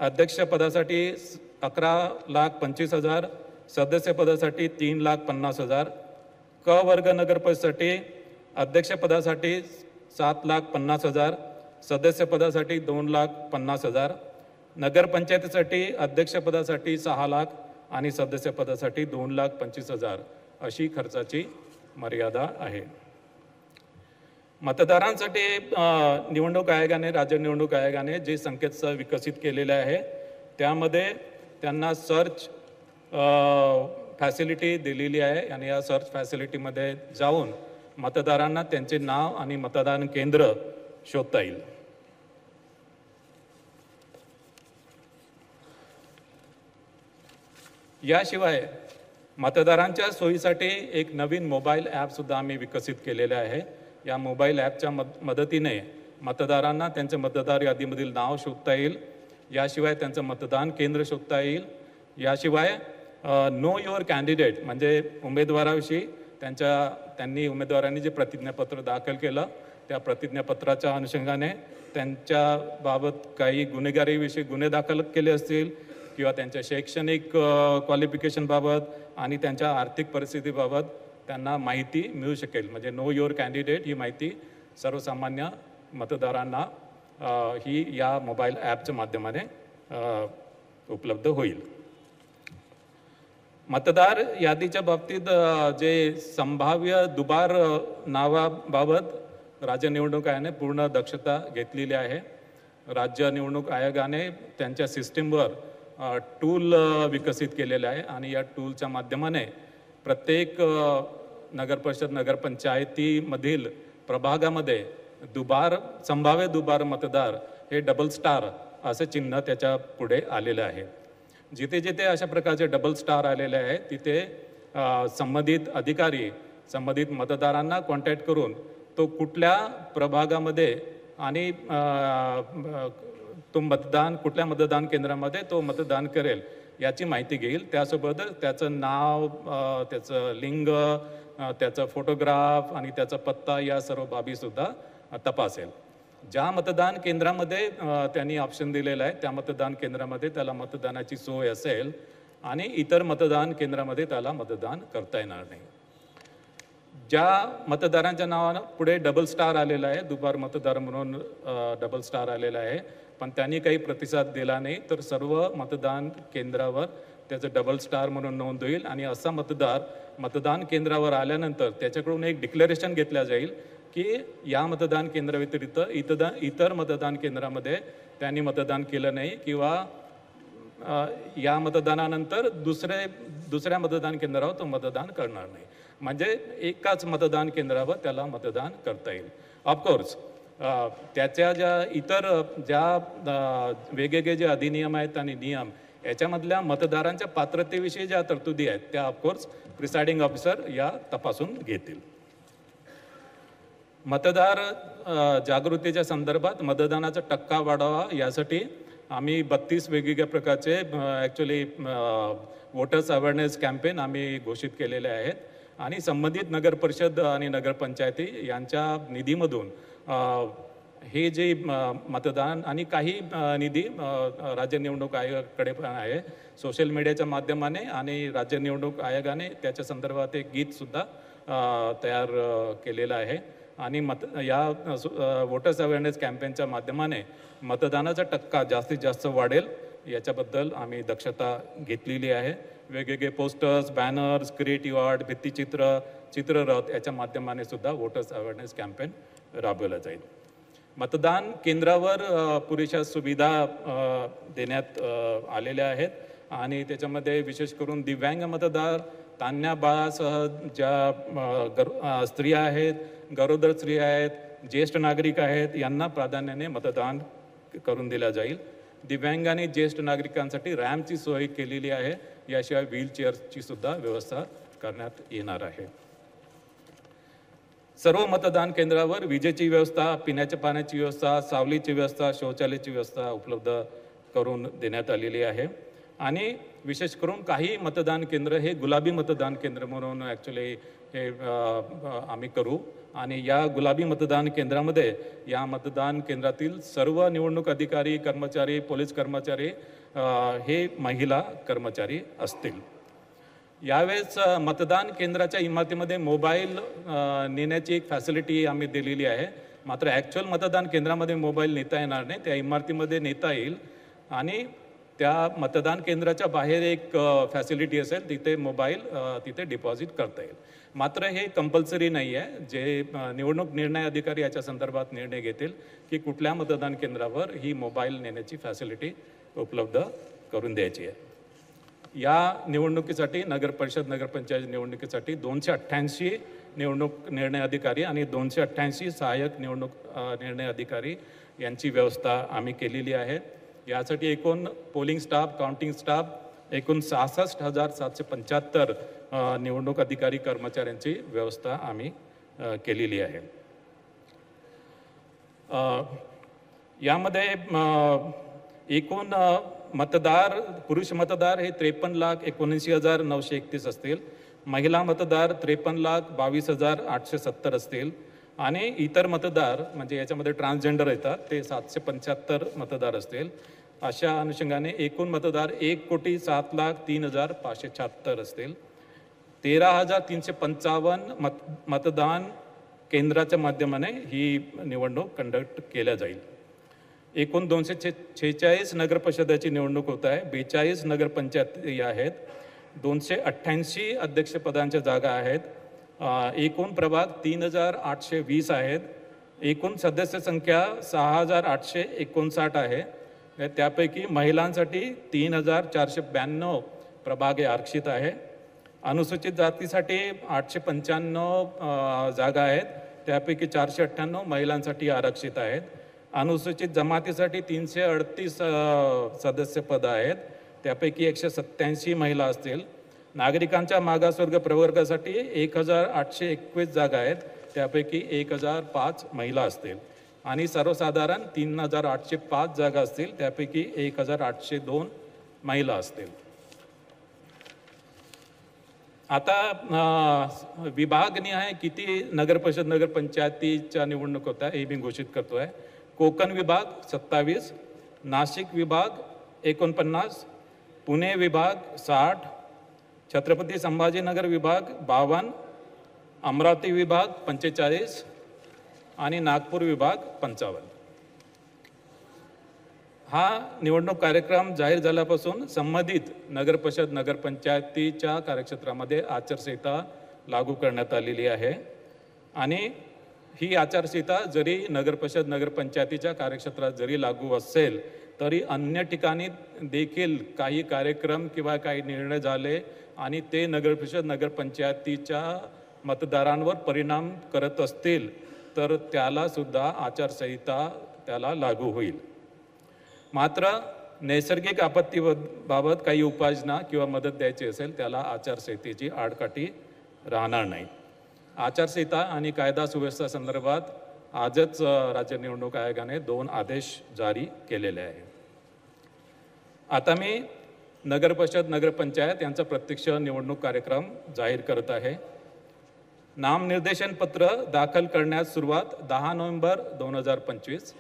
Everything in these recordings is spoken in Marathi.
अध्यक्षपदासाठी 11,25,000, सदस्यपदासाठी 3,50,000, क वर्ग नगरपरिषदेसाठी अध्यक्षपदासाठी 7,50,000, सदस्यपदासाठी 2,50,000, नगरपंचायतीसाठी अध्यक्षपदासाठी 6 लाख आणि सदस्यपदासाठी 2,25,000 अशी खर्चाची मर्यादा आहे. मतदारांसाठी निवडणूक आयोगाने, राज्य निवडणूक आयोगाने जे संकेतस्थळ विकसित केलेले आहे त्यामध्ये त्यांना सर्च फॅसिलिटी दिलेली आहे आणि या सर्च फॅसिलिटीमध्ये जाऊन मतदारांना त्यांचे नाव आणि मतदान केंद्र शोधता येईल. याशिवाय मतदारांच्या सोयीसाठी एक नवीन मोबाईल ॲपसुद्धा आम्ही विकसित केलेले आहे. या मोबाईल ॲपच्या मदतीने मतदारांना त्यांच्या मतदार यादीमधील नाव शोधता येईल. याशिवाय त्यांचं मतदान केंद्र शोधता येईल. याशिवाय नो युअर कॅन्डिडेट म्हणजे उमेदवाराविषयी त्यांनी उमेदवारांनी जे प्रतिज्ञापत्र दाखल केलं त्या प्रतिज्ञापत्राच्या अनुषंगाने त्यांच्याबाबत काही गुन्हेगारीविषयी गुन्हे दाखल केले असतील किंवा त्यांच्या शैक्षणिक क्वालिफिकेशनबाबत आणि त्यांच्या आर्थिक परिस्थितीबाबत त्यांना माहिती मिळू शकेल. म्हणजे नो युअर कॅन्डिडेट ही माहिती सर्वसामान्य मतदारांना ही या मोबाईल ॲपच्या माध्यमाने उपलब्ध होईल. मतदार यादीच्या बाबतीत जे संभाव्य दुबार नावाबाबत राज्य निवडणूक आयोगाने पूर्ण दक्षता घेतलेली आहे. राज्य निवडणूक आयोगाने त्यांच्या सिस्टीमवर टूल विकसित केलेले आहे आणि या टूलच्या माध्यमाने प्रत्येक नगरपरिषद नगरपंचायतीमधील प्रभागामध्ये संभाव्य दुबार मतदार हे डबल स्टार असे चिन्ह त्याच्या पुढे आलेले आहे. जिथे जिथे अशा प्रकारचे डबल स्टार आलेले आहे तिथे संबंधित अधिकारी संबंधित मतदारांना कॉन्टॅक्ट करून तो कुठल्या प्रभागामध्ये आणि तो कुठल्या मतदान केंद्रामध्ये तो मतदान करेल याची माहिती घेईल. त्यासोबत त्याचं नाव, त्याचं लिंग, त्याचा फोटोग्राफ आणि त्याचा पत्ता या सर्व बाबीसुद्धा तपासेल. ज्या मतदान केंद्रामध्ये त्यांनी ऑप्शन दिलेला आहे त्या मतदान केंद्रामध्ये त्याला मतदानाची सोय असेल आणि इतर मतदान केंद्रामध्ये त्याला मतदान करता येणार नाही. ज्या मतदारांच्या नावानं पुढे डबल स्टार आलेला आहे, दुबार मतदार म्हणून डबल स्टार आलेला आहे, पण त्यांनी काही प्रतिसाद दिला नाही तर सर्व मतदान केंद्रावर त्याचं डबल स्टार म्हणून नोंद होईल आणि असा मतदार मतदान केंद्रावर आल्यानंतर त्याच्याकडून एक डिक्लेरेशन घेतलं जाईल की या मतदान केंद्राव्यतिरिक्त इतर मतदान केंद्रामध्ये त्यांनी मतदान केलं नाही किंवा या मतदानानंतर दुसऱ्या मतदान केंद्रावर तो मतदान करणार नाही. म्हणजे एकाच मतदान केंद्रावर त्याला मतदान करता येईल. ऑफकोर्स त्याच्या ज्या वेगवेगळे जे अधिनियम आहेत आणि नियम याच्यामधल्या मतदारांच्या पात्रतेविषयी ज्या तरतुदी आहेत त्या ऑफकोर्स प्रिसाइडिंग ऑफिसर या तपासून घेतील. मतदार जागृतीच्या संदर्भात मतदानाचा टक्का वाढावा यासाठी आम्ही 32 वेगवेगळ्या प्रकारचे ॲक्च्युली वोटर्स अवेअरनेस कॅम्पेन आम्ही घोषित केलेले आहेत आणि संबंधित नगरपरिषद आणि नगरपंचायती यांच्या निधीमधून हे जे मतदान आणि काही निधी राज्य निवडणूक आयोगाकडे पण आहे. सोशल मीडियाच्या माध्यमाने आणि राज्य निवडणूक आयोगाने त्याच्या संदर्भात एक गीतसुद्धा तयार केलेलं आहे आणि या वोटर्स अवेअरनेस कॅम्पेनच्या माध्यमाने मतदानाचा टक्का जास्तीत जास्त वाढेल याच्याबद्दल आम्ही दक्षता घेतलेली आहे. वेगवेगळे पोस्टर्स, बॅनर्स, क्रिएटिव्ह आर्ट, भित्तिचित्र, चित्ररथ याच्या माध्यमाने सुद्धा वोटर्स अवेअरनेस कॅम्पेन राबवला जाईल. मतदान केंद्रावर पुरेशा सुविधा देण्यात आलेल्या आहेत आणि त्याच्यामध्ये विशेष करून दिव्यांग मतदार, तान्ह्या बाळासह ज्या स्त्रिया आहेत, गरोदर स्त्रिया आहेत, ज्येष्ठ नागरिक आहेत यांना प्राधान्याने मतदान करून दिलं जाईल. दिव्यांग आणि ज्येष्ठ नागरिकांसाठी रॅम्पची सोय केलेली आहे. याशिवाय व्हीलचेअर्सची सुद्धा व्यवस्था करण्यात येणार आहे. सर्व मतदान केंद्रावर विजेची व्यवस्था, पिण्याच्या पाण्याची व्यवस्था, सावलीची व्यवस्था, शौचालयाची व्यवस्था उपलब्ध करून देण्यात आलेली आहे आणि विशेष करून काही मतदान केंद्र हे गुलाबी मतदान केंद्र म्हणून ॲक्च्युली हे आम्ही करू आणि या गुलाबी मतदान केंद्रामध्ये या मतदान केंद्रातील सर्व निवडणूक अधिकारी कर्मचारी पोलीस कर्मचारी हे महिला कर्मचारी असतील. यावेळेस मतदान केंद्राच्या इमारतीमध्ये मोबाईल नेण्याची एक फॅसिलिटी आम्ही दिलेली आहे. मात्र ॲक्च्युअल मतदान केंद्रामध्ये मोबाईल नेता येणार नाही, त्या इमारतीमध्ये नेता येईल आणि त्या मतदान केंद्राच्या बाहेर एक फॅसिलिटी असेल, तिथे मोबाईल तिथे डिपॉझिट करता येईल. मात्र हे कंपल्सरी नाही आहे. जे निवडणूक निर्णय अधिकारी याच्या संदर्भात निर्णय घेतील की कुठल्या मतदान केंद्रावर ही मोबाईल नेण्याची फॅसिलिटी उपलब्ध करून द्यायची आहे. या निवडणुकीसाठी नगर परिषद नगरपंचायत निवडणुकीसाठी 288 निवडणूक निर्णय अधिकारी आणि 288 सहाय्यक निवडणूक निर्णय अधिकारी यांची व्यवस्था आम्ही केलेली आहे. यासाठी एकूण पोलिंग स्टाफ काउंटिंग स्टाफ एकूण 66,775 निवडणूक अधिकारी कर्मचाऱ्यांची व्यवस्था आम्ही केलेली आहे. यामध्ये एकूण मतदार पुरुष मतदार हे 53,79,931 असतील, महिला मतदार 53,22,870 असतील आणि इतर मतदार म्हणजे याच्यामध्ये ट्रान्सजेंडर येतात ते 775 मतदार असतील. अशा अनुषंगाने एकूण मतदार 1,07,03,576 असतील. 13,355 मतदान केंद्राच्या माध्यमाने ही निवडणूक कंडक्ट केल्या जाईल. एकूण 246 नगरपरिषदेची निवडणूक होत आहे. 42 नगरपंचायती आहेत. 288 अध्यक्षपदांच्या जागा आहेत. एकूण प्रभाग 3,820 आहेत. एकूण सदस्य संख्या 6,859 आहे. त्यापैकी महिलांसाठी 3,492 प्रभाग हे आरक्षित आहे. अनुसूचित जातीसाठी 895 जागा आहेत. त्यापैकी 498 महिलांसाठी आरक्षित आहेत. अनुसूचित जमातीसाठी 338 सदस्यपद आहेत. त्यापैकी 187 महिला असतील. नागरिकांच्या मागासवर्ग प्रवर्गासाठी 1,821 जागा आहेत. त्यापैकी 1,005 महिला असतील आणि सर्वसाधारण 3,805 जागा असतील. त्यापैकी 1,802 महिला असतील. आता विभागनिहाय किती नगरपरिषद नगरपंचायतीच्या निवडणूक होत आहे हे मी घोषित करतो आहे. कोकण विभाग 27, नाशिक विभाग 49, पुणे विभाग 60, छत्रपती संभाजीनगर विभाग 52, अमरावती विभाग 45 आणि नागपूर विभाग 55. हा निवडणूक कार्यक्रम जाहीर झाल्यापासून संबंधित नगरपरिषद नगरपंचायतीच्या कार्यक्षेत्रामध्ये आचारसंहिता लागू करण्यात आलेली आहे आणि ही आचारसंहिता जरी नगरपरिषद नगरपंचायतीच्या कार्यक्षेत्रात जरी लागू असेल तरी अन्य ठिकाणी देखील काही कार्यक्रम किंवा काही निर्णय झाले आणि ते नगरपरिषद नगरपंचायतीच्या मतदारांवर परिणाम करत असतील तर त्याला सुद्धा आचारसंहिता त्याला लागू होईल. मात्र नैसर्गिक आपत्तीबाबत काही उपाययोजना किंवा मदत द्यायची असेल त्याला आचारसंहितेची आडकाठी राहणार नाही. आचारसंहिता आणि कायदा सुव्यवस्था संदर्भात आजच राज्य निवडणूक आयोगाने 2 आदेश जारी केलेले आहे. आता मी नगरपरिषद नगरपंचायत यांचा प्रत्यक्ष निवडणूक कार्यक्रम जाहीर करत आहे. नामनिर्देशन पत्र दाखल करण्यास सुरुवात 10 नोव्हेंबर 2025.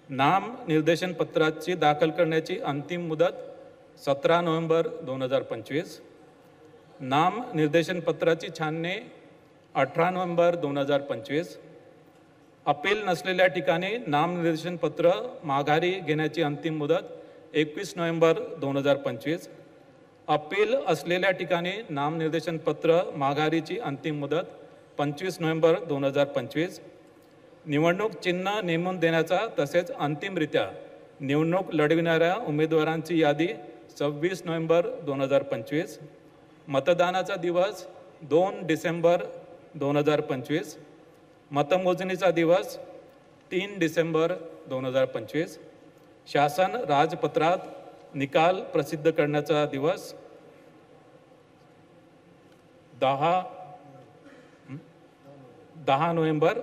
नामनिर्देशन पत्राची दाखल करण्याची अंतिम मुदत 17 नोव्हेंबर 2025. नामनिर्देशन पत्राची छाननी 18 नोव्हेंबर 2025. अपील नसलेल्या ठिकाणी नामनिर्देशन पत्र माघारी घेण्याची अंतिम मुदत 21 नोव्हेंबर 2025. अपील असलेल्या ठिकाणी नामनिर्देशन पत्र माघारीची अंतिम मुदत 25 नोव्हेंबर 2025. निवडणूक चिन्ह नेमून देण्याचा तसेच अंतिमरित्या निवडणूक लढविणाऱ्या उमेदवारांची यादी 26 नोव्हेंबर 2025. मतदानाचा दिवस 2 डिसेंबर 2025. मतमोजणीचा दिवस 3 डिसेंबर 2025. शासन राजपत्रात निकाल प्रसिद्ध करण्याचा दिवस 10 नोव्हेंबर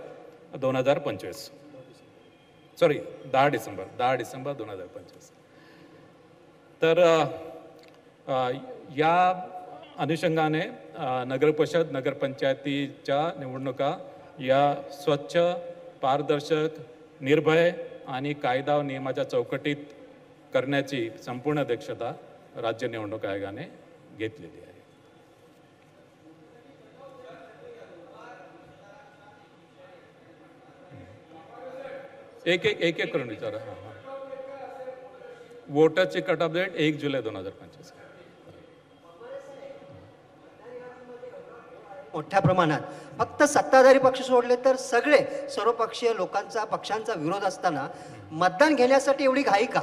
2025. 10 डिसेंबर 2025. तर या अनुषंगाने नगरपरिषद नगरपंचायतीच्या निवडणुका या स्वच्छ, पारदर्शक, निर्भय आणि कायदा व नियमाच्या चौकटीत करण्याची संपूर्ण दक्षता राज्य निवडणूक आयोगाने घेतलेली आहे. एक करून विचारा. वोटरची कट ऑफ डेट 1 जुलै 2025. मोठ्या प्रमाणात फक्त सत्ताधारी पक्ष सोडले तर सगळे सर्वपक्षीय पक्षांचा विरोध असताना मतदान घेण्यासाठी एवढी घाई का?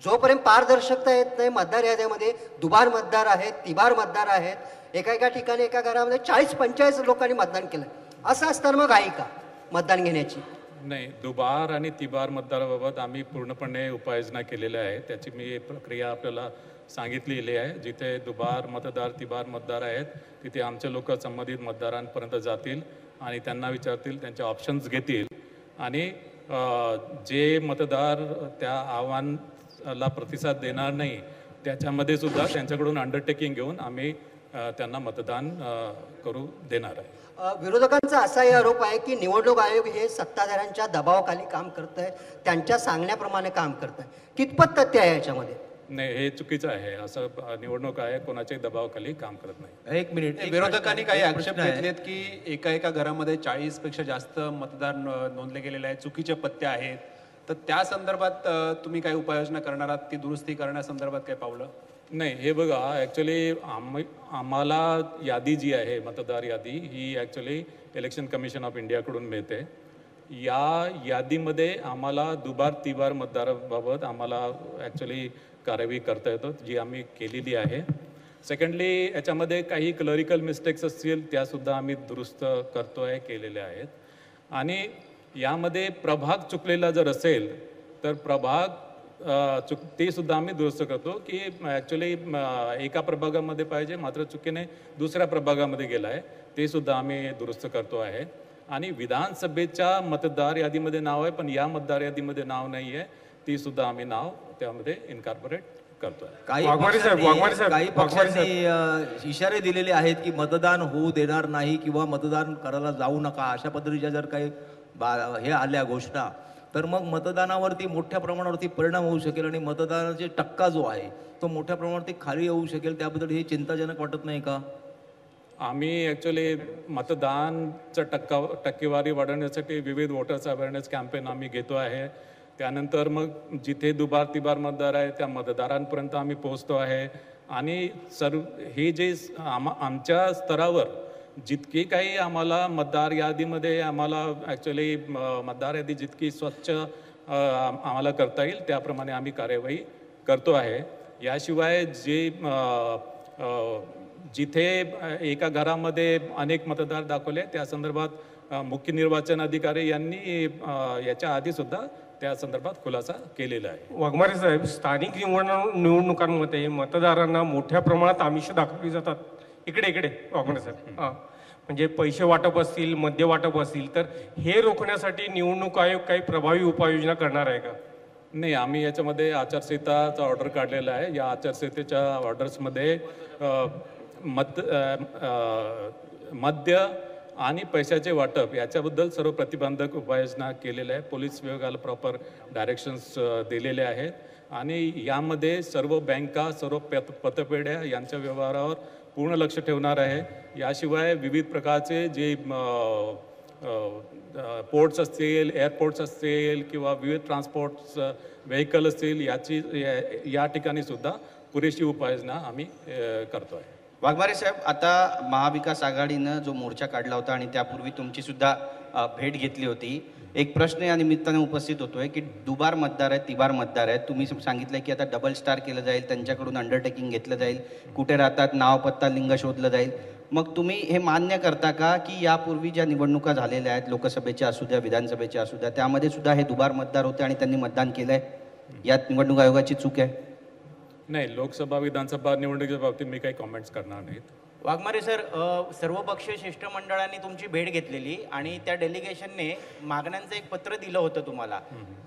जोपर्यंत पारदर्शकता येत नाही, मतदार याद्यामध्ये दुबार मतदार आहेत, तिबार मतदार आहेत, एका ठिकाणी एका घरामध्ये 40-45 लोकांनी मतदान केलं, असं असताना मग घाई का मतदान घेण्याची? नाही, दुबार आणि तिबार मतदाराबाबत आम्ही पूर्णपणे उपाययोजना केलेल्या आहे. त्याची मी प्रक्रिया आपल्याला सांगितलेली आहे. जिथे दुबार मतदार, तिबार मतदार आहेत तिथे आमचे लोक संबंधित मतदारांपर्यंत जातील आणि त्यांना विचारतील, त्यांचे ऑप्शन्स घेतील आणि जे मतदार त्या आव्हानाला प्रतिसाद देणार नाही त्याच्यामध्ये सुद्धा त्यांच्याकडून अंडरटेकिंग घेऊन आम्ही त्यांना मतदान करू देणार आहे. विरोधकांचा असाही आरोप आहे की निवडणूक आयोग हे सत्ताधाऱ्यांच्या दबावाखाली काम करत आहे, त्यांच्या सांगण्याप्रमाणे काम करत आहे. कितपत तथ्य आहे याच्यामध्ये? नाही, हे चुकीचं आहे. असं निवडणूक आयोग कोणाच्याही दबावाखाली काम करत नाही. एक मिनिट, विरोधकांनी काही आक्षेप घेतलेत की एका घरामध्ये 40 पेक्षा जास्त मतदार नोंदले गेलेले आहेत, चुकीचे पत्ते आहेत, तर त्या संदर्भात तुम्ही काही उपाययोजना करणार आहात? ती दुरुस्ती करण्यासंदर्भात काय पावलं? नाही, हे बघा, ॲक्च्युली आम्हाला यादी जी आहे, मतदार यादी, ही ॲक्च्युली इलेक्शन कमिशन ऑफ इंडियाकडून मिळते. या यादीमध्ये आम्हाला दुबार तिबार मतदाराबाबत आम्हाला ॲक्च्युली कार्यवाही करता येतो, जी आम्ही केलेली आहे. सेकंडली, याच्यामध्ये काही क्लरिकल मिस्टेक्स असतील त्यासुद्धा आम्ही दुरुस्त करतो आहे, केलेल्या आहेत. आणि यामध्ये प्रभाग चुकलेला जर असेल तर प्रभाग ते सुद्धा आम्ही दुरुस्त करतो की ॲक्च्युली एका प्रभागामध्ये पाहिजे मात्र चुकीने दुसऱ्या प्रभागामध्ये गेला आहे, ते सुद्धा आम्ही दुरुस्त करतो आहे. आणि विधानसभेच्या मतदार यादीमध्ये नाव आहे पण या मतदार यादीमध्ये नाव नाही आहे, ती सुद्धा आम्ही नाव त्यामध्ये इन्कॉर्पोरेट करतो आहे. काही पक्षांनी इशारे दिलेले आहेत की मतदान होऊ देणार नाही किंवा मतदान करायला जाऊ नका, अशा पद्धतीच्या जर काही हे आल्या घोषणा तर मग मतदानावरती मोठ्या प्रमाणावरती परिणाम होऊ शकेल आणि मतदानाचे टक्का जो आहे तो मोठ्या प्रमाणावरती खाली येऊ शकेल. त्याबद्दल हे चिंताजनक वाटत नाही का? आम्ही ॲक्च्युली मतदानचं टक्केवारी वाढवण्यासाठी विविध वोटर्स अवेअरनेस कॅम्पेन आम्ही घेतो आहे. त्यानंतर मग जिथे दुबार तिबार मतदार आहे त्या मतदारांपर्यंत आम्ही पोहोचतो आहे. आणि हे जे आमच्या स्तरावर जितकी काही आम्हाला मतदार यादीमध्ये आम्हाला ॲक्च्युली मतदार यादी जितकी स्वच्छ आम्हाला करता येईल त्याप्रमाणे आम्ही कार्यवाही करतो आहे. याशिवाय जिथे एका घरामध्ये अनेक मतदार दाखवले त्या संदर्भात मुख्य निर्वाचन अधिकारी यांनी याच्या आधीसुद्धा त्या संदर्भात खुलासा केलेला आहे. वाघमारे साहेब, स्थानिक निवडणुकांमध्ये मतदारांना मोठ्या प्रमाणात आमिष दाखवली जातात. इकडे वाघमारे साहेब, म्हणजे पैसे वाटप असतील, मद्य वाटप असतील, तर हे रोखण्यासाठी निवडणूक आयोग काही प्रभावी उपाययोजना करणार आहे का? नाही, आम्ही याच्यामध्ये आचारसंहिताचा ऑर्डर काढलेला आहे. या आचारसंहितेच्या ऑर्डर्समध्ये मद्य आणि पैशाचे वाटप याच्याबद्दल सर्व प्रतिबंधक उपाययोजना केलेल्या आहे. पोलीस विभागाला प्रॉपर डायरेक्शन्स दिलेले आहेत आणि यामध्ये सर्व बँका, सर्व पतपेढ्या यांच्या व्यवहारावर पूर्ण लक्ष ठेवणार आहे. याशिवाय विविध प्रकारचे जे पोर्ट्स असतील, एअरपोर्ट्स असतील किंवा विविध ट्रान्सपोर्ट्स व्हेकल असतील या ठिकाणी सुद्धा पुरेशी उपाययोजना आम्ही करतो आहे. वाघमारे साहेब, आता महाविकास आघाडीनं जो मोर्चा काढला होता आणि त्यापूर्वी तुमची सुद्धा भेट घेतली होती, एक प्रश्न या निमित्ताने उपस्थित होतोय की दुबार मतदार आहेत, तिबार मतदार आहेत, तुम्ही सांगितलं की आता डबल स्टार केलं जाईल, त्यांच्याकडून अंडरटेकिंग घेतलं जाईल, कुठे राहतात नाव पत्ता लिंग शोधलं जाईल. मग तुम्ही हे मान्य करता का की यापूर्वी ज्या निवडणुका झालेल्या आहेत, लोकसभेच्या असू द्या, विधानसभेच्या असू द्या, त्यामध्ये सुद्धा हे दुबार मतदार होते आणि त्यांनी मतदान केलंय? यात निवडणूक आयोगाची चूक आहे? नाही, लोकसभा विधानसभा निवडणुकीच्या बाबतीत मी काही कॉमेंट्स करणार नाहीत. वाघमारे सर, सर्वपक्षीय शिष्टमंडळाने तुमची भेट घेतलेली आणि त्या डेलिगेशनने मागण्यांचं एक पत्र दिलं होतं तुम्हाला.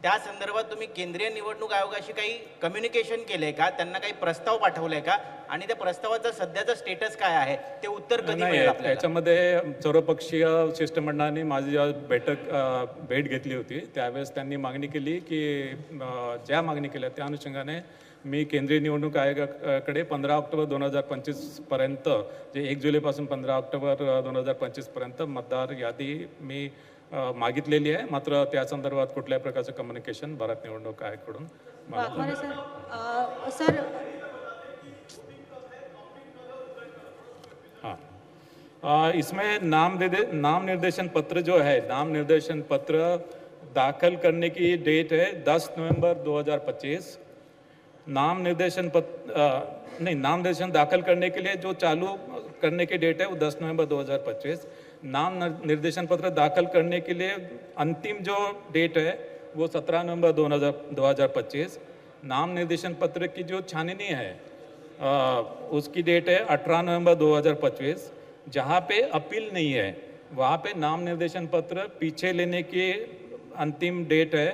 त्या संदर्भात तुम्ही केंद्रीय निवडणूक आयोगाशी काही कम्युनिकेशन केलंय का? त्यांना काही प्रस्ताव पाठवलाय का? आणि त्या प्रस्तावाचा सध्याचा स्टेटस काय आहे? ते उत्तर कधी नाही, मिळेल आपल्याला? त्याच्यामध्ये सर्वपक्षीय शिष्टमंडळाने माझी जेव्हा भेट घेतली होती त्यावेळेस त्यांनी मागणी केली की ज्या मागणी केल्या त्या अनुषंगाने मी केंद्रीय निवडणूक आयोगाकडे 15 ऑक्टोबर 2025 पर्यंत, जे 1 जुलैपासून 15 ऑक्टोबर 2025 पर्यंत मतदार यादी मी मागितलेली आहे. मात्र त्या संदर्भात कुठल्याही प्रकारचं कम्युनिकेशन भारत निवडणूक आयोगाकडून वाघमारे सर, सर हाँ, इसमें नाम निर्देशन पत्र जो है, नाम निर्देशन पत्र दाखल करने की डेट है 10 नवंबर 2025. नाम निर्देशन दाखल करने के लिए जो चालू करने की डेट है वो 10 नवंबर 2025. नाम निर्देशन पत्र दाखल करने के लिए अंतिम जो डेट है वो 17 नवंबर 2025. नाम निर्देशन पत्र की जो छाननी है उसकी डेट है 18 नवंबर 2025. जहाँ पे अपील नहीं है वहाँ पे नाम निर्देशन पत्र पीछे लेने की अंतिम डेट है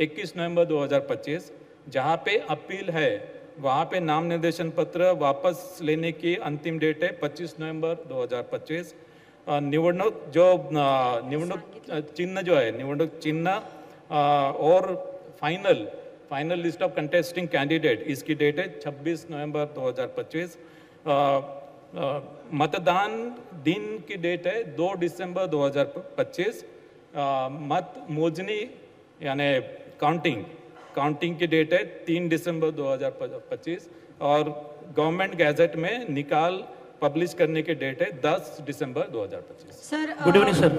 21 नवंबर 2025. जहाँ पे अपील है वहाँ पे नाम निर्देशन पत्र वापस लेने की अंतिम डेट है 25 नवंबर 2025. निवडणूक चिन्ह जो है, निवडणूक चिन्ह और final list of contesting candidate, इसकी डेट है 26 नवंबर 2025. मतदान दिन की डेट है 2 दिसंबर 2025. मत मोजनी यानी काउंटिंग की डेट है 3 दिसंबर 2025 और गवर्नमेंट गैजेट में निकाल पब्लिश करने की डेट है 10 दिसंबर 2025. सर, गुड इवनिंग सर,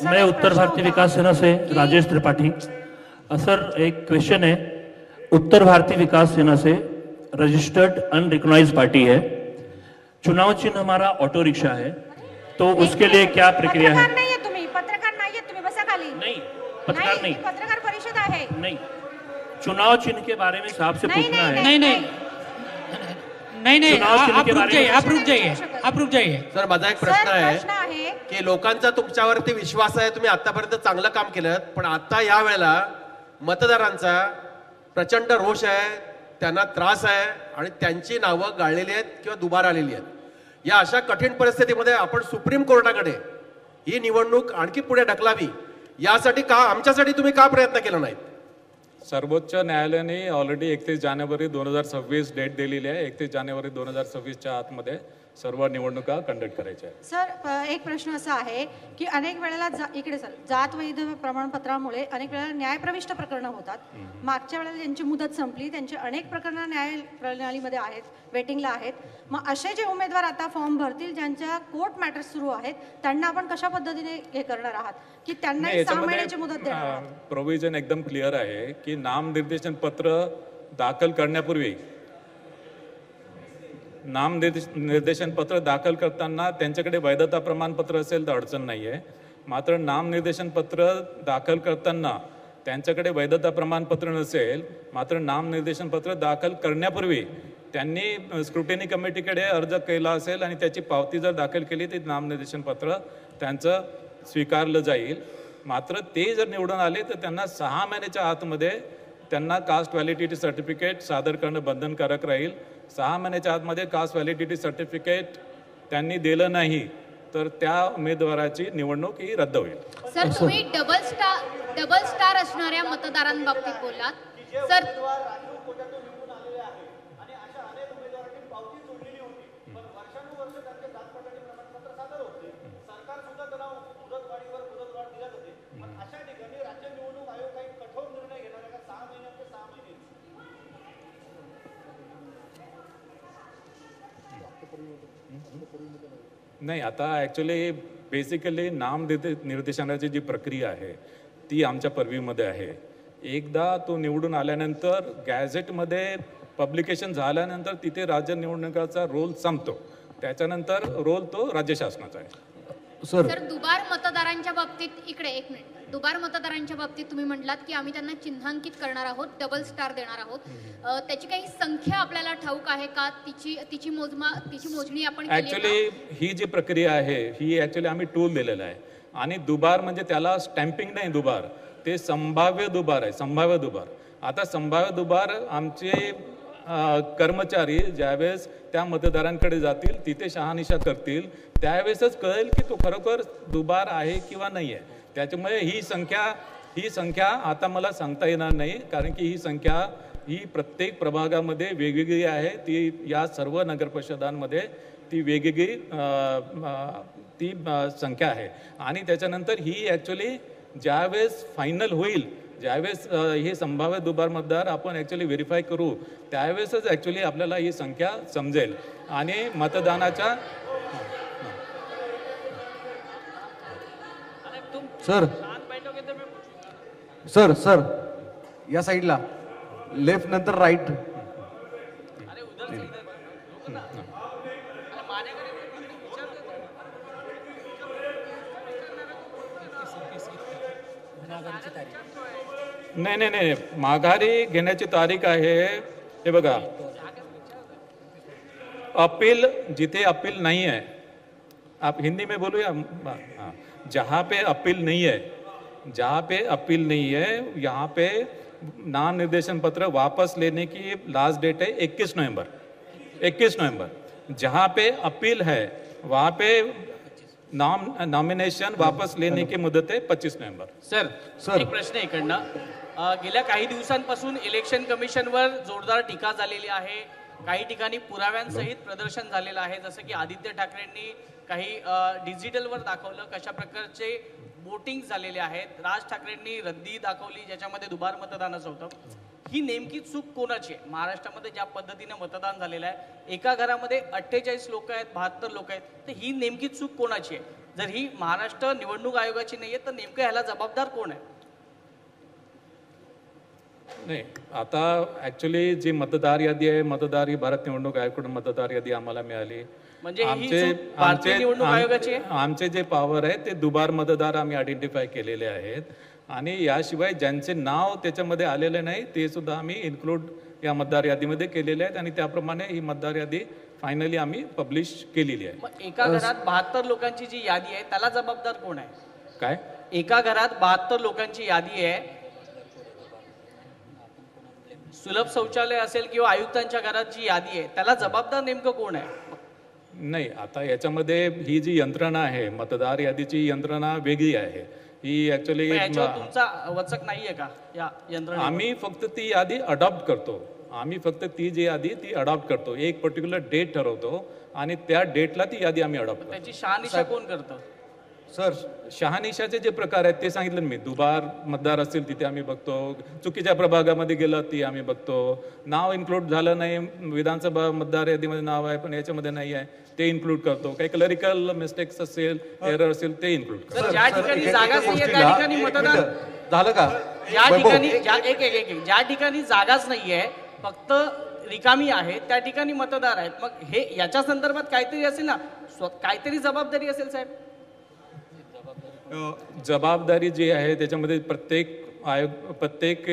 मैं उत्तर भारतीय विकास सेना से राजेश त्रिपाठी. सर, एक क्वेश्चन है. उत्तर भारतीय विकास सेना से रजिस्टर्ड अनरिकॉग्नाइज्ड पार्टी है. चुनाव चिन्ह हमारा ऑटो रिक्शा है, तो उसके लिए क्या प्रक्रिया है? पत्रकार नाहीये तुम्ही, बसा खाली. नहीं, पत्रकार नहीं, पत्रकार परिषद आहे. नहीं, चुनाव चिन्ह के बारे में साहब से पूछना है. नहीं, आप रुक जाइए. सर, माझा एक प्रश्न प्रश्न आहे आहे की लोकांचा तुमच्यावरती विश्वास आहे, तुम्ही आतापर्यंत चांगलं काम केलं, पण आता या वेळेला मतदारांचा प्रचंड रोष आहे, त्यांना त्रास आहे आणि त्यांची नावं गाळलेली आहेत किंवा दुबार आलेली आहेत. या अशा कठीण परिस्थितीमध्ये आपण सुप्रीम कोर्टाकडे ही निवडणूक आणखी पुढे ढकलावी यासाठी आमच्यासाठी तुम्ही का प्रयत्न केला नाहीत? सर्वोच्च न्यायालयाने ऑलरेडी 31 जानेवारी 2026 डेट दिलेली आहे. 31 जानेवारी 2026च्या आतमध्ये सर्व निवडणुका कंडक्ट करायच्या आहेत. सर, एक प्रश्न असा आहे की अनेक वेळेला इकडे सर जात वैध प्रमाणपत्रामुळे अनेक वेळेला न्यायप्रविष्ट प्रकरणं होतात. मागच्या वेळेला ज्यांची मुदत संपली त्यांची अनेक प्रकरणं न्याय प्रणालीमध्ये आहेत, वेटिंगला आहेत. मग असे जे उमेदवार आता फॉर्म भरतील ज्यांच्या कोर्ट मॅटर्स सुरू आहेत त्यांना आपण कशा पद्धतीने हे करणार आहात की त्यांना 6 महिन्याची मुदत देणार आहात? प्रोव्हिजन एकदम क्लिअर आहे की नामनिर्देशन पत्र दाखल करण्यापूर्वी नामनिर्देशन पत्र दाखल करताना त्यांच्याकडे वैधता प्रमाणपत्र असेल तर अडचण नाही आहे. मात्र नामनिर्देशन पत्र दाखल करताना त्यांच्याकडे वैधता प्रमाणपत्र नसेल, मात्र नामनिर्देशन पत्र दाखल करण्यापूर्वी त्यांनी स्क्रुटिनी कमिटीकडे अर्ज केला असेल आणि त्याची पावती जर दाखल केली तर नामनिर्देशन पत्र त्यांचं स्वीकारलं जाईल. मात्र ते जर निवडून आले तर त्यांना 6 महिन्याच्या आतमध्ये त्यांना कास्ट व्हॅलिडिटी सर्टिफिकेट सादर करणं बंधनकारक राहील. 6 महिन्याच्या आतमध्ये कास्ट व्हॅलिडिटी सर्टिफिकेट त्यांनी दिलं नाही तर त्या उमेदवाराची निवडणूक ही रद्द होईल. सर, तुम्ही डबल स्टार असणाऱ्या मतदारांबाबतीत बोललात. सर, नाही, आता ॲक्च्युली बेसिकली निर्देशनाची जी प्रक्रिया आहे ती आमच्या पर्व्ह्यूमध्ये आहे. एकदा तो निवडून आल्यानंतर गॅझेटमध्ये पब्लिकेशन झाल्यानंतर तिथे राज्य निवडणुकाचा रोल संपतो. त्याच्यानंतर रोल तो राज्य शासनाचा आहे. सर दुबार मतदारांच्या बाबतीत इकडे एक मिनिट, दुबार मतदारांच्या बाबतीत तुम्ही म्हटलात की आम्ही त्यांना चिन्हांकित करणार आहोत, डबल स्टार देणार आहोत. त्याची काही संख्या आपल्याला ठाऊक आहे का? तिची मोजणी आपण केली आहे का? ऍक्च्युली ही जी प्रक्रिया आहे ही ऍक्च्युली आम्ही टूल दिलेला आहे. आणि दुबार म्हणजे त्याला स्टॅम्पिंग नाही, दुबार ते संभाव्य दुबार आहे, संभाव्य दुबार. आता संभाव्य दुबार आमचे कर्मचारी ज्यावेळेस त्या मतदारांकडे जातील, तिथे शहानिशा करतील, त्यावेळेसच कळेल की तो खरोखर दुबार आहे किंवा नाही आहे. त्याच्यामुळे ही संख्या आता मला सांगता येणार नाही, कारण की ही संख्या ही प्रत्येक प्रभागामध्ये वेगवेगळी आहे. ती या सर्व नगरपरिषदांमध्ये ती वेगवेगळी ती संख्या आहे. आणि त्याच्यानंतर ही ॲक्च्युली ज्यावेळेस फायनल होईल, ज्यावेळेस हे संभाव्य दुबार मतदार आपण ॲक्च्युली व्हेरीफाय करू, त्यावेळेसच ॲक्च्युली आपल्याला ही संख्या समजेल. आणि मतदानाच्या सर या साईडला लेफ्ट नंतर राईट. नाही, माघारी घेण्याची तारीख आहे. हे बघा, अपील जिथे अपील नहीं है, आप हिंदी में बोलो या हाँ, जहाँ पे अपील नहीं है, जहाँ पे अपील नहीं है, यहाँ पे नाम निर्देशन पत्र वापस लेने की लास्ट डेट है 21 नवंबर. 21 नवंबर. जहाँ पे अपील है वहाँ पे नॉमिनेशन वापस लेने की मुदत है 25 नवंबर. सर एक प्रश्न आहे इकडनं. गेल्या काही दिवसांपासून इलेक्शन कमिशनवर जोरदार टीका झालेली आहे. काही ठिकाणी पुराव्यांसहित प्रदर्शन झालेलं आहे. जसं की आदित्य ठाकरेंनी काही डिजिटलवर दाखवलं कशा प्रकारचे वोटिंग झालेले आहेत. राज ठाकरेंनी रद्दी दाखवली ज्याच्यामध्ये दुबार मतदानाचं होतं. ही नेमकी चूक कोणाची आहे? महाराष्ट्रामध्ये ज्या पद्धतीने मतदान झालेलं आहे, एका घरामध्ये 48 लोक आहेत, 72 लोक आहेत, तर ही नेमकी चूक कोणाची आहे? जर ही महाराष्ट्र निवडणूक आयोगाची नाहीये तर नेमकं ह्याला जबाबदार कोण आहे? नाही, आता ॲक्च्युली जी मतदार यादी आहे, मतदार ही भारत निवडणूक आयोगाकडून मतदार यादी आम्हाला मिळाली. म्हणजे ही चूक भारतीय निवडणूक आयोगाची आहे? आमचे जे पॉवर आहे ते दुबार मतदार आम्ही आयडेंटिफाय केलेले आहेत. आणि याशिवाय ज्यांचे नाव त्याच्यामध्ये आलेले नाही ते सुद्धा आम्ही इन्क्लूड या मतदार यादीमध्ये केलेले आहेत. आणि त्याप्रमाणे ही मतदार यादी फायनली आम्ही पब्लिश केलेली आहे. एका घरात 72 लोकांची जी यादी आहे त्याला जबाबदार कोण आहे? काय? एका घरात 72 लोकांची यादी आहे, सुलभ शौचालय असेल किंवा आयुक्तांच्या घरात जी यादी आहे त्याला जबाबदार नेमकं कोण आहे? नाही, आता याच्यामध्ये ही जी यंत्रणा आहे, मतदार यादीची यंत्रणा वेगळी आहे. ही ॲक्च्युली तुमचा वचक नाहीये का या यंत्रणा? आम्ही फक्त ती यादी अडॉप्ट करतो. आम्ही फक्त ती जी यादी ती अडॉप्ट करतो. एक पर्टिक्युलर डेट ठरवतो आणि त्या डेटला ती यादी आम्ही अडॉप्ट करतो. त्याची शहानिशा कोण करतं? सर, शहानिशाचे जे प्रकार आहेत ते सांगितलं मी. दुबार मतदार असतील तिथे आम्ही बघतो, चुकीच्या प्रभागामध्ये गेलं ती आम्ही बघतो, नाव इन्क्लूड झालं नाही, विधानसभा मतदार यादीमध्ये नाव आहे पण याच्यामध्ये नाही आहे ते इन्क्लूड करतो, काही क्लरिकल मिस्टेक्स असेल, एरर असेल ते इन्क्लूड करतो. ज्या ठिकाणी जागाच नाहीये त्या ठिकाणी मतदान झालं का? ज्या ठिकाणी जागाच नाहीये, फक्त रिकामी आहे त्या ठिकाणी मतदार आहेत. मग हे याच्या संदर्भात काहीतरी असेल ना, काहीतरी जबाबदारी असेल साहेब. जबाबदारी जी आहे त्याच्यामध्ये प्रत्येक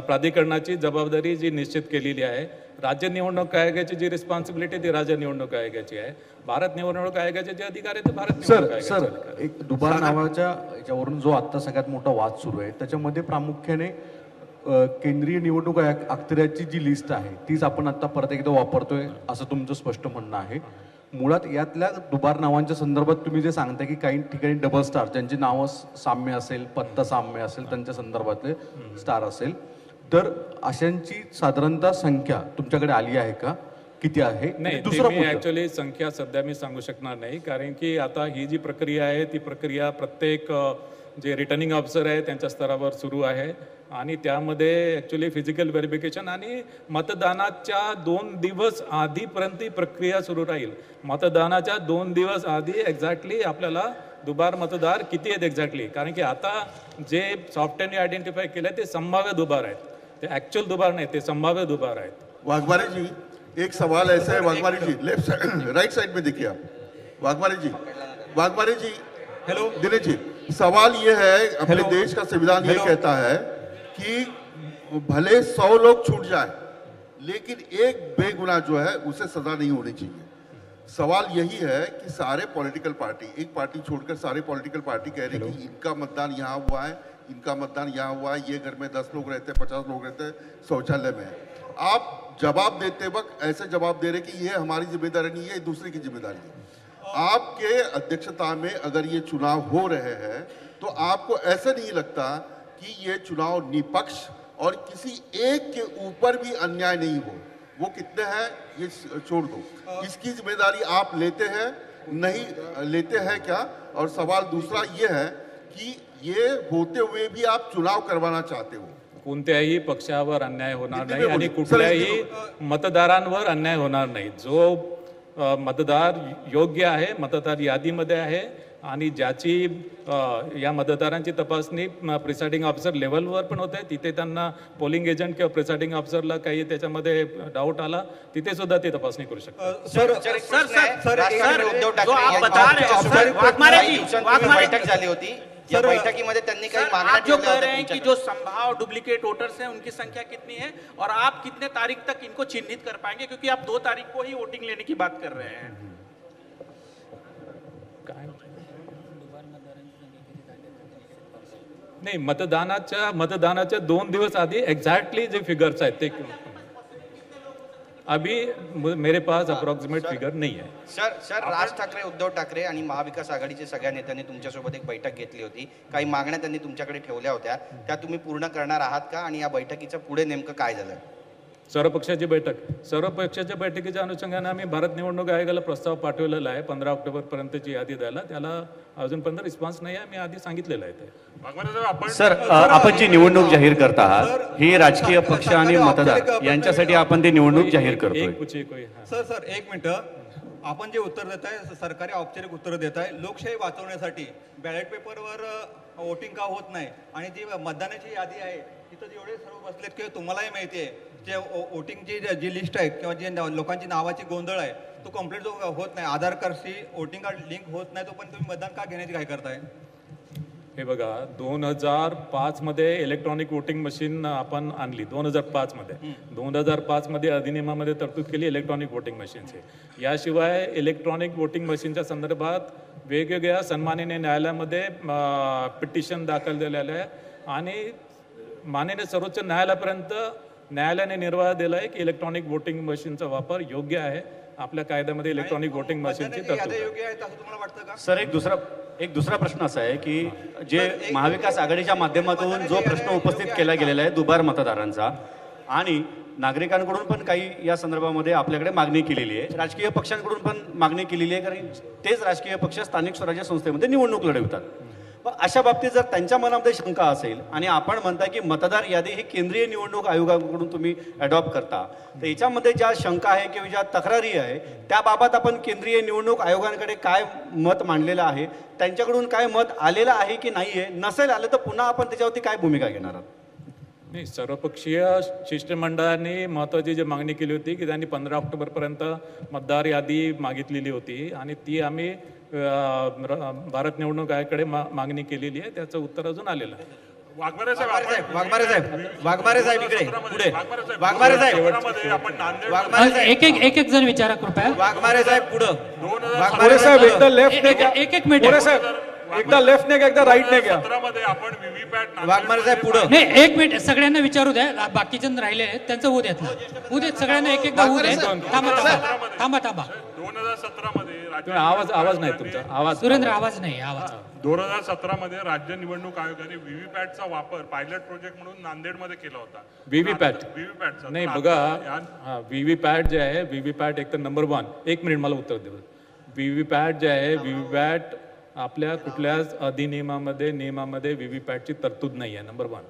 प्राधिकरणाची जबाबदारी जी निश्चित केलेली आहे. राज्य निवडणूक आयोगाची जी रिस्पॉन्सिबिलिटी ती राज्य निवडणूक आयोगाची आहे. भारत निवडणूक आयोगाचे जे अधिकार आहे ते भारत निवडणूक आयोगाचे अधिकार आहे. एक दुबार नावाच्या याच्यावरून जो आता सगळ्यात मोठा वाद सुरू आहे त्याच्यामध्ये प्रामुख्याने केंद्रीय निवडणूक अखत्याराची जी लिस्ट आहे तीच आपण आता परत एकदा वापरतोय असं तुमचं स्पष्ट म्हणणं आहे. मुळात यातल्या दुबार नावांच्या संदर्भात तुम्ही जे सांगता की काही ठिकाणी डबल स्टार ज्यांची नावं साम्य असेल, पत्ता साम्य असेल, त्यांच्या संदर्भातले स्टार असेल, तर अशांची साधारणतः संख्या तुमच्याकडे आली आहे का? किती आहे? नाही, मी ऍक्च्युअली संख्या सध्या मी सांगू शकणार नाही, कारण की आता ही जी प्रक्रिया आहे ती प्रक्रिया प्रत्येक जे रिटर्निंग ऑफिसर आहे त्यांच्या स्तरावर सुरू आहे. आणि त्यामध्ये ॲक्च्युली फिजिकल व्हेरिफिकेशन आणि मतदानाच्या 2 दिवस आधीपर्यंत ही प्रक्रिया सुरू राहील. मतदानाच्या 2 दिवस आधी एक्झॅक्टली आपल्याला दुबार मतदार किती आहेत एक्झॅक्टली, कारण की आता जे सॉफ्टवेअरने आयडेंटिफाय केलं ते संभाव्य दुबार आहेत, ते ॲक्च्युअल दुबार नाही, ते संभाव्य दुबार आहेत. वाघमारेजी, एक सवाल ऐसा है वाघमारे जी, लेफ्ट साइड राइट साइड में देखिए आप। वाघमारे जी हेलो दिनेश जी, सवाल ये है, अपने देश का संविधान ये कहता है कि भले 100 लोग छूट जाए लेकिन एक बेगुनाह जो है उसे सजा नहीं होनी चाहिए। सवाल यही है कि सारे पॉलिटिकल पार्टी, एक पार्टी छोड़कर सारे पॉलिटिकल पार्टी कह रहे हैं कि इनका मतदान यहाँ हुआ है, इनका मतदान यहाँ हुआ है, ये घर में 10 लोग रहते हैं, 50 लोग रहते हैं, शौचालय में है। आप जवाब देते वक्त ऐसे जवाब दे रहे कि ये हमारी जिम्मेदारी नहीं है, दूसरे की जिम्मेदारी है। आपके अध्यक्षता में अगर ये चुनाव हो रहे हैं तो आपको ऐसा नहीं लगता कि ये चुनाव निष्पक्ष और किसी एक के ऊपर भी अन्याय नहीं हो? वो कितने हैं ये छोड़ दो, इसकी जिम्मेदारी आप लेते हैं नहीं लेते हैं क्या? और सवाल दूसरा ये है कि ये होते हुए भी आप चुनाव करवाना चाहते हो। कोणत्याही पक्षावर अन्याय होणार नाही आणि कुठल्याही मतदारांवर अन्याय होणार नाही। जो मतदार योग्य आहे, मतदार यादीमध्ये आहे आणि ज्याची या मतदारांची तपासणी प्रिसाइडिंग ऑफिसर लेवलवर पण होते, तिथे त्यांना पोलिंग एजंट किंवा प्रिसाइडिंग ऑफिसरला काही त्याच्यामध्ये डाऊट आला, तिथे सुद्धा ते तपासणी करू शकतात। बैठक झाली होती, या बैठकीमध्ये त्यांनी काही मागण्या जो कह रहे हैं कि जो संभाव डुप्लीकेट वोटर्स हैं उनकी संख्या कितनी है और आप कितने तारीख तक इनको चिन्हित कर पाएंगे, क्योंकि आप 2 तारीख को ही वोटिंग लेने की बात कर रहे हैं। नाही, मतदानाच्या 2 दिवस आधी एक्झॅक्टली जे फिगर्स आहेत ते अभी मेरे पास अप्रॉक्सिमेट फिगर नहीं है। सर राज ठाकरे, उद्धव ठाकरे आणि महाविकास आघाडीचे सगळ्या नेत्यांनी तुमच्यासोबत एक बैठक घेतली होती, काही मागण्या त्यांनी तुमच्याकडे ठेवल्या होत्या, त्या तुम्ही पूर्ण करणार आहात का? आणि या बैठकीच्या पुढे नेमकं काय झालं? सर्व पक्षाची बैठकीच्या अनुषंगाने आम्ही भारत निवडणूक आयोगाला प्रस्ताव पाठवलेला आहे 15 ऑक्टोबर पर्यंतची यादी द्यायला। त्याला अजूनपर्यंत रिस्पॉन्स नाही आहे, मी आधी सांगितलेलं आहे ते। सर, आपण जी निवडणूक जाहीर करत आहात ही राजकीय पक्ष आणि मतदार यांच्यासाठी आपण ती निवडणूक जाहीर करतोय। सर 1 मिनिट, आपण जे उत्तर देत आहे सरकारी औपचारिक उत्तर देत आहे, लोकशाही वाचवण्यासाठी बॅलेट पेपरवर वोटिंग का होत नाही आणि जी मतदानाची यादी आहे तिथं जेवढे सर्व बसलेत किंवा तुम्हालाही माहिती आहे जे वोटिंगची जी लिस्ट आहे किंवा जी लोकांची नावाची गोंधळ आहे तो कंप्लीट जो होत नाही, आधार कार्डशी वोटिंग कार्ड लिंक होत नाही, तो पण तुम्ही मतदान का घेण्याची काय करताय? हे बघा, 2005 मध्ये इलेक्ट्रॉनिक वोटिंग मशीन आपण आणली 2005 मध्ये। 2005 मध्ये अधिनियमामध्ये तरतूद केली इलेक्ट्रॉनिक वोटिंग मशीनची। याशिवाय इलेक्ट्रॉनिक वोटिंग मशीनच्या संदर्भात वेगवेगळ्या सन्माननीय न्यायालयामध्ये पिटिशन दाखल झालेलं आहे आणि माननीय सर्वोच्च न्यायालयापर्यंत न्यायालयाने निर्वाह दिला आहे की इलेक्ट्रॉनिक वोटिंग मशीनचा वापर योग्य आहे। आपल्या कायद्यामध्ये इलेक्ट्रॉनिक वोटिंग मशीनची तरतूद आहे। सर, एक दुसरा प्रश्न असा आहे की जे महाविकास आघाडीच्या माध्यमातून जो प्रश्न उपस्थित केला गेलेला आहे दुबार मतदारांचा, आणि नागरिकांकडून पण काही या संदर्भामध्ये आपल्याकडे मागणी केलेली आहे, राजकीय पक्षांकडून पण मागणी केलेली आहे, कारण तेच राजकीय पक्ष स्थानिक स्वराज्य संस्थेमध्ये निवडणूक लढवतात। पण अशा बाबतीत जर त्यांच्या मनामध्ये शंका असेल आणि आपण म्हणताय की मतदार यादी ही केंद्रीय निवडणूक आयोगाकडून तुम्ही अडॉप्ट करता, तर याच्यामध्ये ज्या शंका आहे किंवा ज्या तक्रारी आहे त्याबाबत आपण केंद्रीय निवडणूक आयोगाकडे काय मत मांडलेलं आहे, त्यांच्याकडून काय मत आलेलं आहे की नाही आहे? नसेल आलं तर पुन्हा आपण त्याच्यावरती काय भूमिका घेणार आहात? नाही, सर्वपक्षीय शिष्टमंडळाने महत्त्वाची जी मागणी केली होती की त्यांनी 15 ऑक्टोबरपर्यंत मतदार यादी मागितलेली होती आणि ती आम्ही भारत निवडणूक आयोगाकडे मागणी केलेली आहे, त्याचं उत्तर अजून आलेलं आहे। वाघमारे साहेब इकडे पुढे, वाघमारे साहेब एक जण विचारा कृपया। वाघमारे साहेब पुढं, मोरे साहेब एकदा लेफ्ट ने घ्या, एक मिनिट, मोरे साहेब एकदा लेफ्ट ने घ्या, एकदा राईट ने घ्या। वाघमारे साहेब पुढं, नाही 1 मिनिट, सगळ्यांना विचारू द्या, बाकीचे राहिले आहेत त्यांचं होऊ देत ना, होऊ देत सगळ्यांना एकदा होऊ दे। थांबा 2017 मध्ये आवाज नाही तुमचा, आवाज सुरेंद्र, आवाज नाही, आवाज। 2017 मध्ये राज्य निवडणूक आयोगाने व्हीव्हीपॅटचा वापर पायलट प्रोजेक्ट म्हणून नांदेडमध्ये केला होता। व्हीव्हीपॅट नाही, बघा व्हीव्हीपॅट जे आहे, व्हीव्हीपॅट एक तर नंबर 1, 1 मिनिट मला उत्तर देऊ। व्हीव्हीपॅट जे आहे, व्हीव्हीपॅट आपल्या कुठल्याच अधिनियमामध्ये नियमामध्ये व्हीव्हीपॅटची तरतूद नाही आहे, नंबर 1।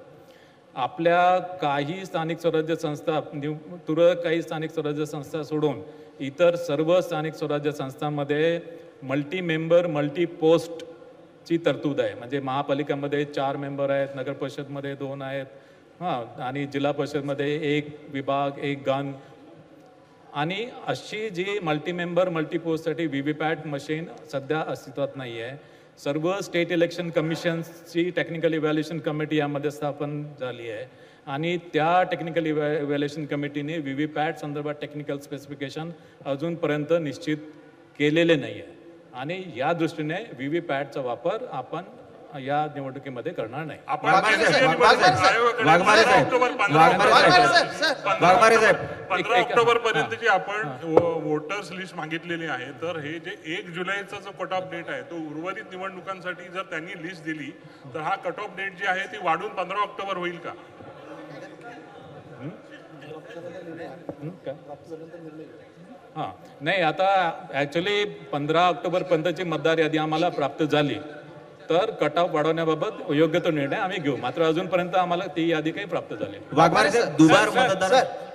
आपल्या काही स्थानिक स्वराज्य संस्था, काही स्थानिक स्वराज्य संस्था सोडून इतर सर्व स्थानिक स्वराज्य संस्थांमध्ये मल्टी मेंबर मल्टी पोस्टची तरतूद आहे। म्हणजे महापालिकामध्ये 4 मेंबर आहेत, नगर परिषदमध्ये 2 आहेत, आणि जिल्हा परिषदमध्ये 1 विभाग 1 गण आणि अशी जी मल्टीमेंबर मल्टीपोस्टसाठी व्ही व्ही पॅट मशीन सध्या अस्तित्वात नाही आहे. सर्व स्टेट इलेक्शन कमिशन्सची टेक्निकल इव्हॅल्युएशन कमिटी यामध्ये स्थापन झाली आहे आणि त्या टेक्निकल इव्हॅल्युएशन कमिटीने व्ही व्ही पॅट संदर्भात टेक्निकल स्पेसिफिकेशन अजूनपर्यंत निश्चित केलेले नाही आहे आणि या दृष्टीने व्ही व्ही पॅटचा वापर आपण या निवडणुकीमध्ये करणार नाही. पंधरा ऑक्टोबर पर्यंतची आपण वोटर्स लिस्ट मागितलेली आहे. तर हे जे 1 जुलैचा जो कट ऑफ डेट आहे तो उर्वरित निवडणुकांसाठी जर त्यांनी लिस्ट दिली तर हा कट ऑफ डेट जी आहे ती वाढून 15 ऑक्टोबर होईल का? हां नाही, आता ॲक्च्युली 15 ऑक्टोबरपर्यंतची मतदार यादी आम्हाला प्राप्त झाली तर कट ऑफ वाढवण्याबाबत योग्य तो निर्णय आम्ही घेऊ. मात्र अजूनपर्यंत आम्हाला ती यादी काही प्राप्त झाली.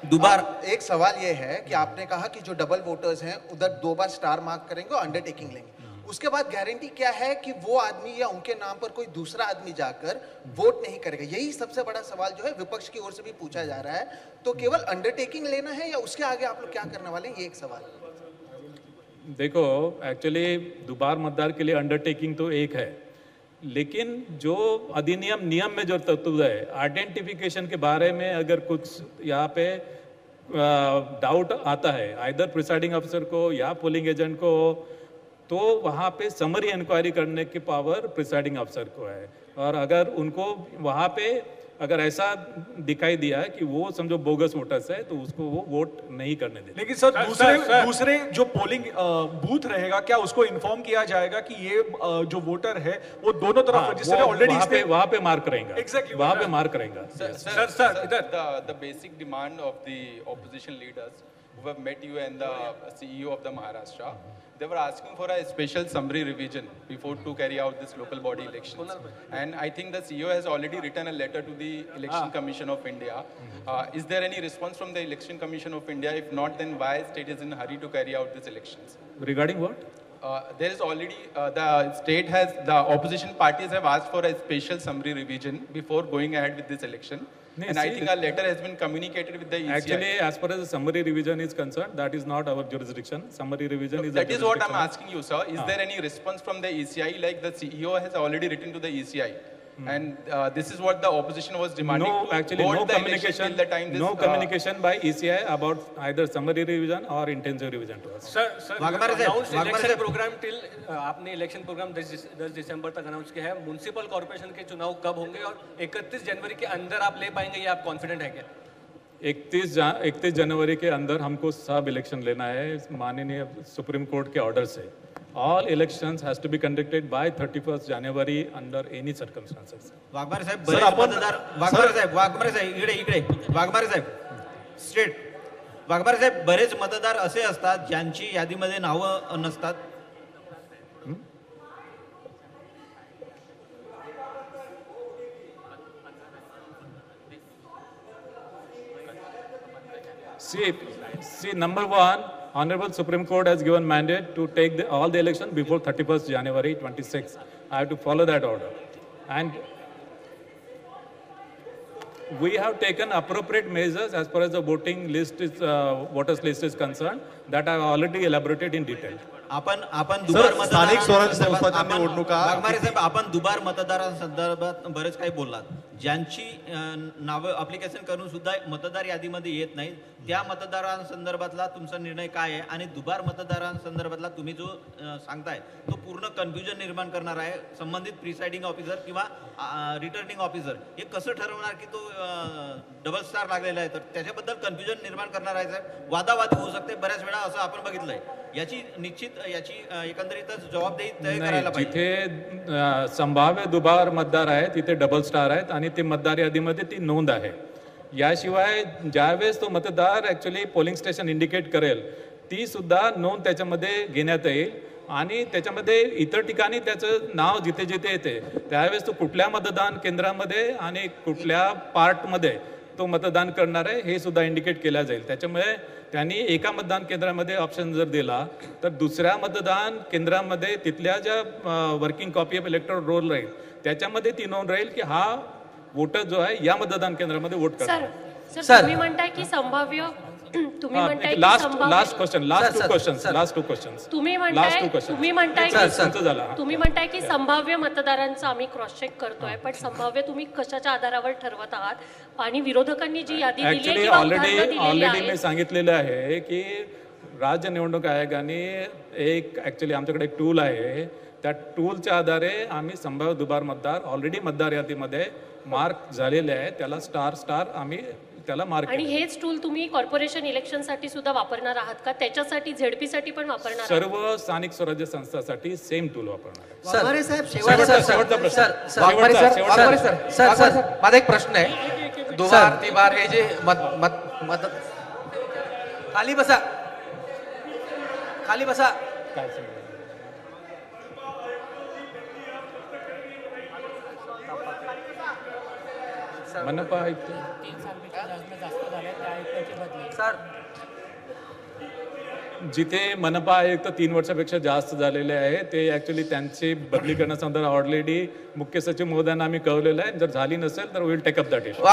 दुबार एक सवाल ये है कि आपने कहा कि जो डबल वोटर्स हैं उधर 2 बार स्टार मार्क करेंगे और अंडरटेकिंग लेंगे. उसके बाद गारंटी क्या है कि वो आदमी या उनके नाम पर कोई दूसरा आदमी जाकर वोट नहीं करेगा? यही सबसे बड़ा सवाल जो है विपक्ष की ओर से भी पूछा जा रहा है. तो केवल अंडरटेकिंग लेना है या उसके आगे आप लोग क्या करने वाले हैं, ये एक सवाल. देखो, एक्चुअली दोबार मतदार के लिए अंडरटेकिंग तो एक है, लेकिन जो अधिनियम नियम में जो तत्व है आइडेंटिफिकेशन के बारे में अगर कुछ यहाँ पे डाउट आता है आइदर प्रिसाइडिंग अफसर को या पोलिंग एजेंट को, तो वहाँ पे समरी इंक्वायरी करने की पावर प्रिसाइडिंग अफसर को है. और अगर उनको वहाँ पे अगर ऐसा दिखाई दिया कि वो समझो बोगस वोटर्स है तो उसको वो वोट नहीं करने देते. लेकिन सर दूसरे जो पोलिंग बूथ रहेगा क्या उसको इन्फॉर्म किया जाएगा कि ये जो वोटर है वो दोनों तरफ रजिस्टर ऑलरेडी वहाँ पे मार्क करेंगे. Exactly, वहाँ पे मार्क करेंगे. The basic demand of the opposition leaders who have met you and the CEO of the Maharashtra, they were asking for a special summary revision before to carry out this local body elections. And I think the CEO has already written a letter to the Election Commission of India. Is there any response from the Election Commission of India? If not, then why state is in a hurry to carry out these elections? Regarding what? There is already, the opposition parties have asked for a special summary revision before going ahead with this election. And I think a letter has been communicated with the ECI. Actually, as far as the summary revision is concerned, that is not our jurisdiction. Summary revision is that is what I'm asking you, sir. Is there any response from the ECI? Like the CEO has already written to the ECI, and this is what the opposition was demanding. No, actually, no communication. No communication by ECI about either summary revision or intensive revision to us. Sir, election programme till आपने इलेक्शन प्रोग्राम 10 दिसंबर तक अनाउंस किया है. म्युनिसिपल कॉर्पोरेशन के चुनाव कब होंगे और 31 जनवरी के अंदर आप ले पाएंगे, ये आप कॉन्फिडेंट है क्या? 31 जनवरी के अंदर हमको सब इलेक्शन लेना है माननीय supreme court K order say. All elections has to be conducted by 31st January under any circumstances. Waghmare साहेब, बरेच मतदार वाघमारे साहेब बरेच मतदार असे असतात ज्यांची यादीमध्ये नावं नसतात. See, number one, Honorable Supreme Court has given mandate to take all the election before 31st January 26. I have to follow that order. And we have taken appropriate measures as far as the voting list is, voters list is concerned, that I have already elaborated in detail. आपण दुबार मतदारांसंदर्भात बरेच काही बोललात. ज्यांची नावं अप्लिकेशन करून सुद्धा मतदार यादीमध्ये येत नाही, त्या मतदारांसंदर्भातला तुमचा निर्णय काय आहे? आणि दुबार मतदारांसंदर्भातला तुम्ही जो सांगताय तो पूर्ण कन्फ्युजन निर्माण करणार आहे. संबंधित प्रिसाइडिंग ऑफिसर किंवा रिटर्निंग ऑफिसर हे कसं ठरवणार की तो डबल स्टार लागलेला आहे, तर त्याच्याबद्दल कन्फ्युजन निर्माण करणार आहे. साहेब, वादावादी होऊ शकते बऱ्याच वेळा, असं आपण बघितलंय. याची एकंदरीतच जबाबदारी तय करायला पाहिजे. जिथे संभाव्य दुबार मतदार आहेत तिथे डबल स्टार आहेत आणि ते मतदार यादीमध्ये ती नोंद आहे. याशिवाय ज्यावेळेस तो मतदार ऍक्च्युली पोलिंग स्टेशन इंडिकेट करेल ती सुद्धा नोंद त्याच्यामध्ये घेण्यात येईल आणि त्याच्यामध्ये इतर ठिकाणी त्याचं नाव जिथे जिथे येते त्यावेळेस तो कुठल्या मतदान केंद्रामध्ये आणि कुठल्या पार्टमध्ये तो मतदान करणार आहे हे सुद्धा इंडिकेट केला जाईल. त्याच्यामुळे त्यांनी एका मतदान केंद्रामध्ये ऑप्शन जर दिला तर दुसऱ्या मतदान केंद्रामध्ये तिथल्या ज्या working copy of electoral roll राहील त्याच्यामध्ये ती नोंद राहील की हा वोटर जो आहे या मतदान केंद्रामध्ये वोट करणार. सर, तुम्ही म्हणताय की संभाव्य तुम्ही म्हणताय की लास्ट संभाव्य- क्वेश्चन, लास्ट टू क्वेश्चन्स. तुम्ही म्हणताय की संभाव्य मतदारांचं आम्ही क्रॉस चेक करतोय, पण संभाव्य तुम्ही कशाच्या आधारावर ठरवत आहात? आणि विरोधकांनी जी यादी दिली आहे ऍक्च्युली किंवा उदाहरणं दिलेली ऑलरेडी मी आहेत, सांगितलेलं आहे की राज्य निवडणूक आयोगाने एक ऍक्च्युली आमच्याकडे एक टूल आहे, त्या टूलच्या आधारे आम्ही संभाव्य दुबार मतदार ऑलरेडी मतदार यादीमध्ये मार्क झालेले आहे, त्याला स्टार आम्ही त्याला मार्क आणि हेच टूल तुम्ही कॉर्पोरेशन इलेक्शन साठी सुद्धा वापरणार आहात का? त्याच्यासाठी झेडपी साठी पण वापरणार आहात? सर्व स्थानिक स्वराज्य संस्थांसाठी सेम टूल वापरणार आहे. वाघमारे साहेब, शेवटचा प्रश्न. माझा एक प्रश्न आहे. दुबार तिबार हे जे मत खाली बसा, खाली बसा. मनपा आयुक्त जिथे मनपा आयुक्त 3 वर्षापेक्षा जास्त झालेले आहे ते ऍक्च्युली त्यांची बदली करण्यासंदर्भात ऑलरेडी मुख्य सचिव महोदयांना आम्ही कळवलेलं आहे. जर झाली नसेल तर will take up that issue.